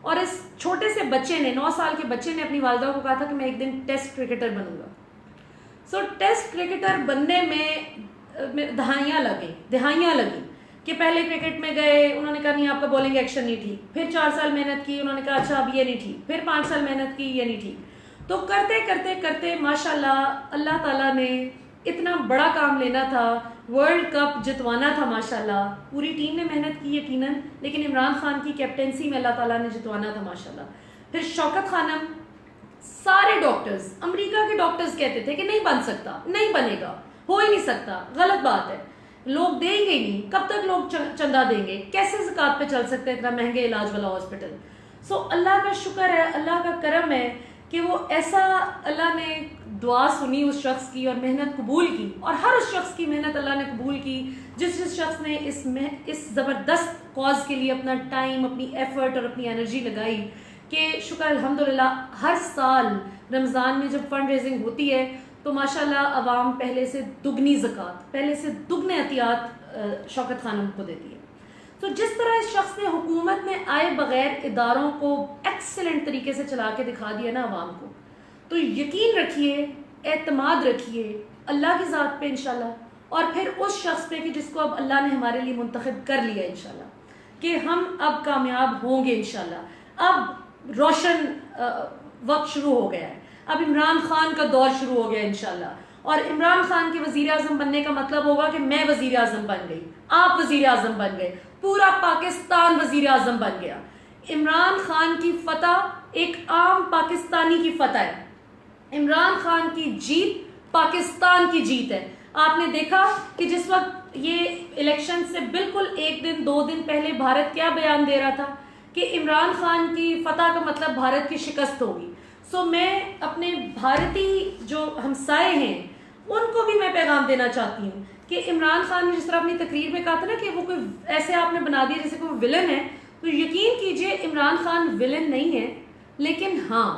और इस छोटे से बच्चे ने, 9 साल के बच्चे ने अपनी वालिदा को कहा था कि मैं एक दिन टेस्ट क्रिकेटर बनूंगा। सो टेस्ट क्रिकेटर बनने में दहाइयाँ लगी कि पहले क्रिकेट में गए, उन्होंने कहा नहीं आपका बॉलिंग एक्शन नहीं ठीक, फिर 4 साल मेहनत की, उन्होंने कहा अच्छा अब ये नहीं ठीक, फिर 5 साल मेहनत की, ये नहीं ठीक। तो करते करते करते माशाल्लाह अल्लाह ताला ने इतना बड़ा काम लेना था, वर्ल्ड कप जितवाना था माशाल्लाह, पूरी टीम ने मेहनत की यकीनन, लेकिन इमरान खान की कैप्टेंसी में अल्लाह ताला ने जितवाना था माशाल्लाह। फिर शौकत खानम, सारे डॉक्टर्स, अमेरिका के डॉक्टर्स कहते थे कि नहीं बन सकता, नहीं बनेगा, हो ही नहीं सकता, गलत बात है, लोग देंगे ही नहीं, कब तक लोग चंदा देंगे, कैसे ज़कात पे चल सकते हैं इतना महंगे इलाज वाला हॉस्पिटल। सो अल्लाह का शुक्र है, अल्लाह का करम है कि वो ऐसा, अल्लाह ने दुआ सुनी उस शख्स की और मेहनत कबूल की, और हर उस शख्स की मेहनत अल्लाह ने कबूल की जिस शख्स ने इस ज़बरदस्त कॉज के लिए अपना टाइम, अपनी एफर्ट और अपनी एनर्जी लगाई। कि शुक्र अल्हम्दुलिल्लाह हर साल रमज़ान में जब फंड रेजिंग होती है तो माशाल्लाह अवाम पहले से दुगनी ज़कात, पहले से दुगने एहतियात शौकत खानम को देती है। तो जिस तरह इस शख्स ने हुकूमत में आए बगैर इदारों को एक्सीलेंट तरीके से चला के दिखा दिया ना अवाम को, तो यकीन रखिए, एतमाद रखिए अल्लाह की ज़ात पे इंशाल्लाह, और फिर उस शख्स पे कि जिसको अब अल्लाह ने हमारे लिए मुंतखब कर लिया इंशाल्लाह, कि हम अब कामयाब होंगे इंशाल्लाह। अब रोशन वक्त शुरू हो गया है, अब इमरान खान का दौर शुरू हो गया इंशाल्लाह, और इमरान खान के वजीर आजम बनने का मतलब होगा कि मैं वजीर आजम बन गई, आप वजीर आजम बन गए, पूरा पाकिस्तान वजीर आजम बन गया। इमरान खान की फतह एक आम पाकिस्तानी की फतह है, इमरान खान की जीत पाकिस्तान की जीत है। आपने देखा कि जिस वक्त ये इलेक्शन से बिल्कुल 1 दिन 2 दिन पहले भारत क्या बयान दे रहा था कि इमरान खान की फतह का मतलब भारत की शिकस्त होगी। सो मैं अपने भारतीय जो हमसाए हैं उनको भी मैं पैगाम देना चाहती हूँ कि इमरान खान ने जिस तरह अपनी तकरीर में कहा था ना कि वो कोई ऐसे आपने बना दिया जैसे कोई विलन है, तो यकीन कीजिए इमरान खान विलन नहीं है, लेकिन हाँ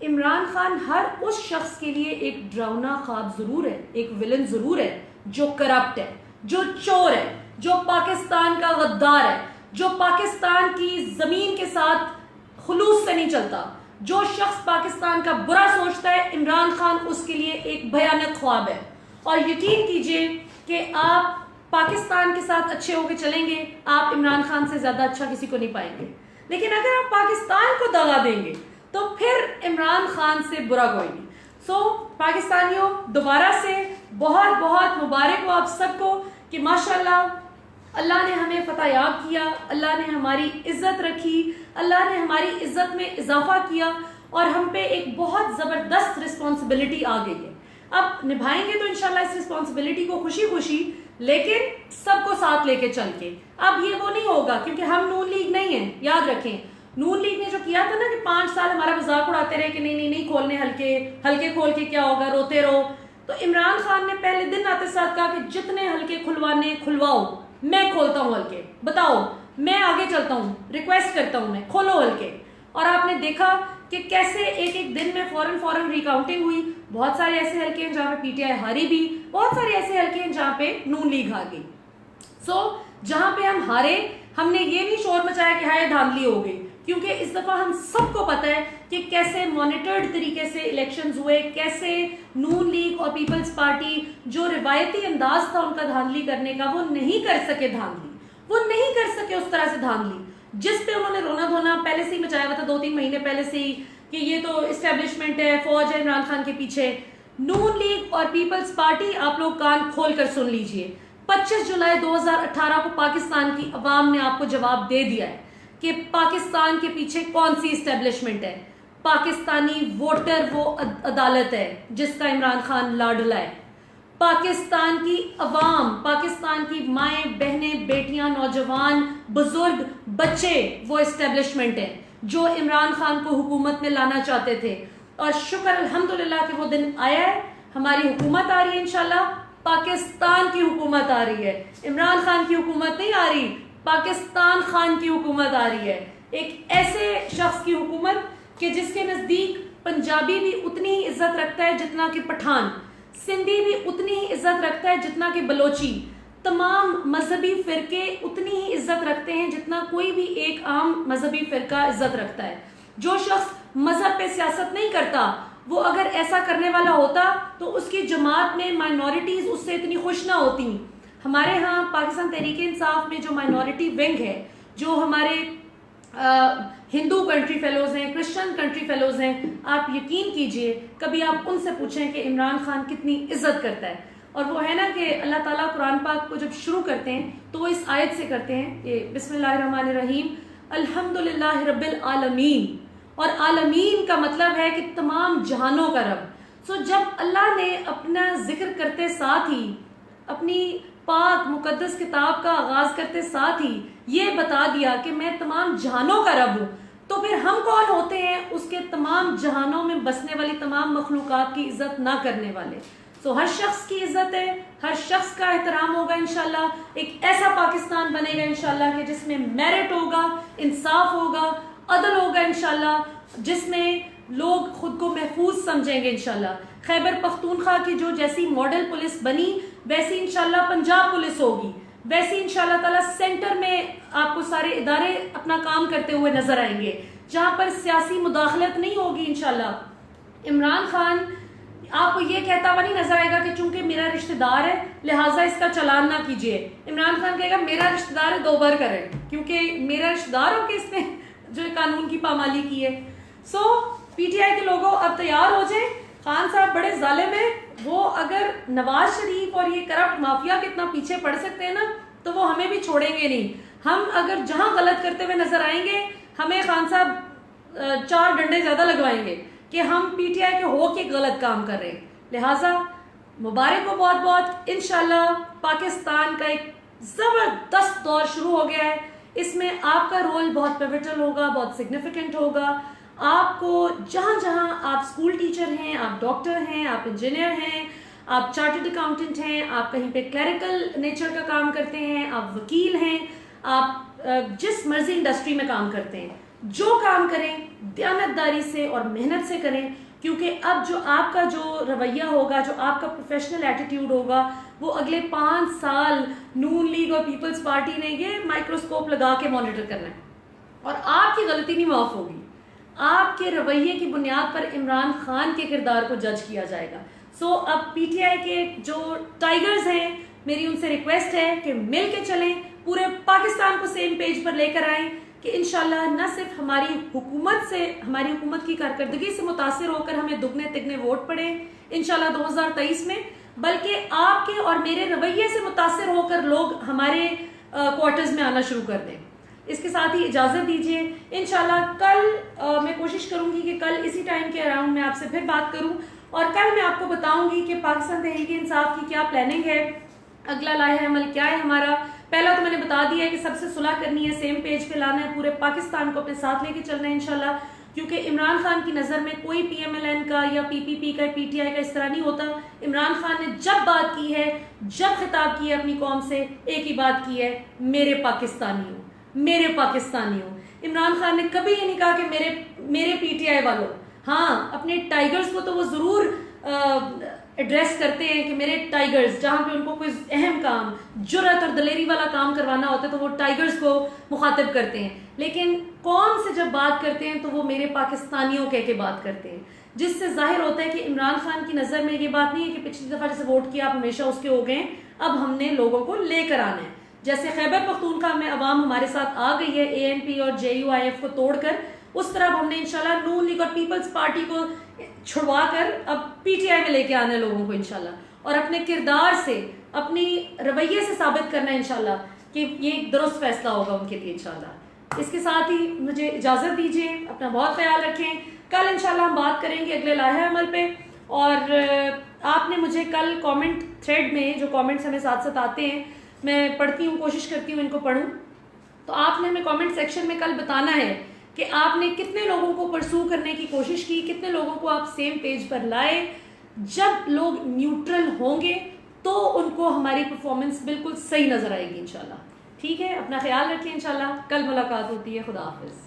इमरान खान हर उस शख्स के लिए एक डरावना ख्वाब ज़रूर है, एक विलन ज़रूर है जो करप्ट है, जो चोर है, जो पाकिस्तान का गद्दार है, जो पाकिस्तान की ज़मीन के साथ खुलूस से नहीं चलता। जो शख्स पाकिस्तान का बुरा सोचता है, इमरान खान उसके लिए एक भयानक ख्वाब है। और यकीन कीजिए कि आप पाकिस्तान के साथ अच्छे होकर चलेंगे, आप इमरान खान से ज्यादा अच्छा किसी को नहीं पाएंगे। लेकिन अगर आप पाकिस्तान को दगा देंगे तो फिर इमरान खान से बुरा कोई नहीं। सो पाकिस्तानियों, दोबारा से बहुत बहुत मुबारक हो आप सबको कि माशाल्लाह अल्लाह ने हमें फतह याब किया, अल्लाह ने हमारी इज्जत रखी, अल्लाह ने हमारी इज्जत में इजाफा किया और हम पे एक बहुत जबरदस्त रिस्पॉन्सिबिलिटी आ गई है। अब निभाएंगे तो इंशाल्लाह इस रिस्पॉन्सिबिलिटी को खुशी खुशी, लेकिन सबको साथ लेके चल के। अब ये वो नहीं होगा क्योंकि हम नून लीग नहीं है, याद रखें। नून लीग ने जो किया था ना कि 5 साल हमारा मजाक उड़ाते रहे कि नहीं नहीं नहीं खोलने हल्के, हल्के खोल के क्या होगा, रोते रहो। तो इमरान खान ने पहले दिन आते साथ कहा कि जितने हल्के खुलवाने खुलवाओ, मैं खोलता हूँ हल्के, बताओ, मैं आगे चलता हूँ, रिक्वेस्ट करता हूँ, मैं खोलो हल्के। और आपने देखा कि कैसे एक एक दिन में फौरन रिकाउंटिंग हुई। बहुत सारे ऐसे हल्के हैं जहां पे पीटीआई हारी भी, बहुत सारे ऐसे हल्के हैं जहां पे नून लीग हार गई। सो जहां पे हम हारे, हमने ये नहीं शोर मचाया कि हाय धांधली हो गई, क्योंकि इस दफा हम सबको पता है कि कैसे मॉनिटर्ड तरीके से इलेक्शंस हुए, कैसे नून लीग और पीपल्स पार्टी जो रिवायती अंदाज था उनका धांधली करने का, वो नहीं कर सके धांधली, वो नहीं कर सके उस तरह से धांधली जिस पे उन्होंने रोना धोना पहले से ही मचाया हुआ था 2-3 महीने पहले से ही कि ये तो इस्टेब्लिशमेंट है, फौज है इमरान खान के पीछे। नून लीग और पीपल्स पार्टी, आप लोग कान खोल कर सुन लीजिए, 25 जुलाई 2018 को पाकिस्तान की अवाम ने आपको जवाब दे दिया है कि पाकिस्तान के पीछे कौन सी इस्टेब्लिशमेंट है। पाकिस्तानी वोटर वो अदालत है जिसका इमरान खान लाडला है। पाकिस्तान की अवाम, पाकिस्तान की माएं, बहनें, बेटियां, नौजवान, बुजुर्ग, बच्चे वो इस्टेब्लिशमेंट है जो इमरान खान को हुकूमत में लाना चाहते थे। और शुक्र अल्हम्दुलिल्लाह कि वो दिन आया है, हमारी हुकूमत आ रही है इंशाल्लाह, पाकिस्तान की हुकूमत आ रही है, इमरान खान की हुकूमत नहीं आ रही, पाकिस्तान खान की हुकूमत आ रही है। एक ऐसे शख्स की हुकूमत कि जिसके नजदीक पंजाबी भी उतनी ही इज्जत रखता है जितना कि पठान, सिंधी भी उतनी ही इज्जत रखता है जितना कि बलोची, तमाम मजहबी फिरके उतनी ही इज्जत रखते हैं जितना कोई भी एक आम मजहबी फिरका इज्जत रखता है। जो शख्स मजहब पे सियासत नहीं करता, वो अगर ऐसा करने वाला होता तो उसकी जमात में माइनॉरिटीज उससे इतनी खुश ना होती। हमारे यहाँ पाकिस्तान तहरीक इंसाफ में जो माइनॉरिटी विंग है, जो हमारे हिंदू कंट्री फेलोज हैं, क्रिश्चियन कंट्री फेलोज हैं, आप यकीन कीजिए कभी आप उनसे पूछें कि इमरान खान कितनी इज्जत करता है। और वो है ना कि अल्लाह ताला कुरान पाक को जब शुरू करते हैं तो वो इस आयत से करते हैं कि बिस्मिल्लाहिर्रहमानिर्रहीम अल्हम्दुलिल्लाहि रब्बिल आलमीन। और आलमीन का मतलब है कि तमाम जहानों का रब। सो जब अल्लाह ने अपना जिक्र करते साथ ही, अपनी पाक मुकद्दस किताब का आगाज करते साथ ही ये बता दिया कि मैं तमाम जहानों का रब हूं, तो फिर हम कौन होते हैं उसके तमाम जहानों में बसने वाली तमाम मखलूकात की इज्जत ना करने वाले। सो हर शख्स की इज्जत है, हर शख्स का एहतराम होगा इंशाल्लाह। एक ऐसा पाकिस्तान बनेगा इंशाल्लाह कि जिसमें मेरिट होगा, इंसाफ होगा, अदल होगा इंशाल्लाह, जिसमें लोग खुद को महफूज समझेंगे इंशाल्लाह। खैबर पख्तूनख्वा की जो जैसी मॉडल पुलिस बनी वैसी इंशाल्लाह पंजाब पुलिस होगी, वैसे इंशाल्लाह ताला सेंटर में आपको सारे इदारे अपना काम करते हुए नजर आएंगे जहां पर सियासी मुदाखलत नहीं होगी इंशाल्लाह। इमरान खान आपको ये कहता हुआ नहीं नजर आएगा कि चूंकि मेरा रिश्तेदार है लिहाजा इसका चालान ना कीजिए। इमरान खान कहेगा मेरा रिश्तेदार है, 2 बार करें, क्योंकि मेरा रिश्तेदार हो कि इसने जो कानून की पामाली की है। सो पीटीआई के लोगों अब तैयार हो जाए, खान साहब बड़े जालिम हैं, वो अगर नवाज शरीफ और ये करप्ट माफिया के इतना पीछे पड़ सकते हैं ना तो वो हमें भी छोड़ेंगे नहीं। हम अगर जहां गलत करते हुए नजर आएंगे हमें खान साहब 4 डंडे ज्यादा लगवाएंगे कि हम पीटीआई के हो के गलत काम कर रहे हैं। लिहाजा मुबारक हो बहुत बहुत। इंशाल्लाह पाकिस्तान का एक जबरदस्त दौर शुरू हो गया है, इसमें आपका रोल बहुत पिवटल होगा, बहुत सिग्निफिकेंट होगा। आपको जहां जहां आप स्कूल टीचर हैं, आप डॉक्टर हैं, आप इंजीनियर हैं, आप चार्टर्ड अकाउंटेंट हैं, आप कहीं पे क्लरिकल नेचर का काम करते हैं, आप वकील हैं, आप जिस मर्जी इंडस्ट्री में काम करते हैं, जो काम करें दयानतदारी से और मेहनत से करें, क्योंकि अब जो आपका जो रवैया होगा, जो आपका प्रोफेशनल एटीट्यूड होगा, वो अगले 5 साल नून लीग और पीपल्स पार्टी ने ये माइक्रोस्कोप लगा के मॉनिटर करना है और आपकी गलती नहीं माफ होगी। आपके रवैये की बुनियाद पर इमरान खान के किरदार को जज किया जाएगा। सो अब पीटीआई के जो टाइगर्स हैं, मेरी उनसे रिक्वेस्ट है कि मिल के चलें, पूरे पाकिस्तान को सेम पेज पर लेकर आएं कि इंशाल्लाह न सिर्फ हमारी हुकूमत की कारकर्दगी से मुतासिर होकर हमें दुगने तिगने वोट पड़े इंशाल्लाह 2023 में, बल्कि आपके और मेरे रवैये से मुतासिर होकर लोग हमारे क्वार्टर्स में आना शुरू कर दें। इसके साथ ही इजाज़त दीजिए, इंशाल्लाह कल मैं कोशिश करूंगी कि कल इसी टाइम के अराउंड मैं आपसे फिर बात करूं, और कल मैं आपको बताऊंगी कि पाकिस्तान तहरीक इंसाफ की क्या प्लानिंग है, अगला लाया अमल क्या है हमारा। पहला तो मैंने बता दिया है कि सबसे सुलह करनी है, सेम पेज पे लाना है, पूरे पाकिस्तान को अपने साथ लेके चलना है इंशाल्लाह, क्योंकि इमरान खान की नज़र में कोई पीएमएलएन का या पीपीपी का, पीटीआई का इस तरह नहीं होता। इमरान खान ने जब बात की है, जब खिताब किया अपनी कौम से, एक ही बात की है, मेरे पाकिस्तानियों, मेरे पाकिस्तानियों। इमरान खान ने कभी ये नहीं कहा कि मेरे पीटीआई वालों। हाँ, अपने टाइगर्स को तो वो जरूर एड्रेस करते हैं कि मेरे टाइगर्स, जहां पे उनको कोई अहम काम, जुर्रत और दलेरी वाला काम करवाना होता है तो वो टाइगर्स को मुखातिब करते हैं, लेकिन कौम से जब बात करते हैं तो वो मेरे पाकिस्तानियों कह के बात करते हैं, जिससे जाहिर होता है कि इमरान खान की नज़र में ये बात नहीं है कि पिछली दफ़ा जैसे वोट किया आप हमेशा उसके हो गए, अब हमने लोगों को लेकर आना है। जैसे खैबर पख्तूनख्वा में अवाम हमारे साथ आ गई है एएनपी और जेयूआईएफ को तोड़कर, उस तरह हमने इंशाल्लाह नून लीग और पीपल्स पार्टी को छुड़वा कर अब पीटीआई में लेके आने लोगों को इंशाल्लाह, और अपने किरदार से, अपनी रवैये से साबित करना इंशाल्लाह कि ये दुरुस्त फैसला होगा उनके लिए इंशाल्लाह। इसके साथ ही मुझे इजाज़त दीजिए, अपना बहुत ख्याल रखें। कल इंशाल्लाह हम बात करेंगे अगले लाहे अमल पे, और आपने मुझे कल कमेंट थ्रेड में जो कमेंट्स हमें साथ साथ आते हैं, मैं पढ़ती हूँ, कोशिश करती हूँ इनको पढूं, तो आपने हमें कमेंट सेक्शन में कल बताना है कि आपने कितने लोगों को परसू करने की कोशिश की, कितने लोगों को आप सेम पेज पर लाए। जब लोग न्यूट्रल होंगे तो उनको हमारी परफॉर्मेंस बिल्कुल सही नजर आएगी इंशाल्लाह। ठीक है, अपना ख्याल रखिए, इंशाल्लाह कल मुलाकात होती है। खुदा हाफिज।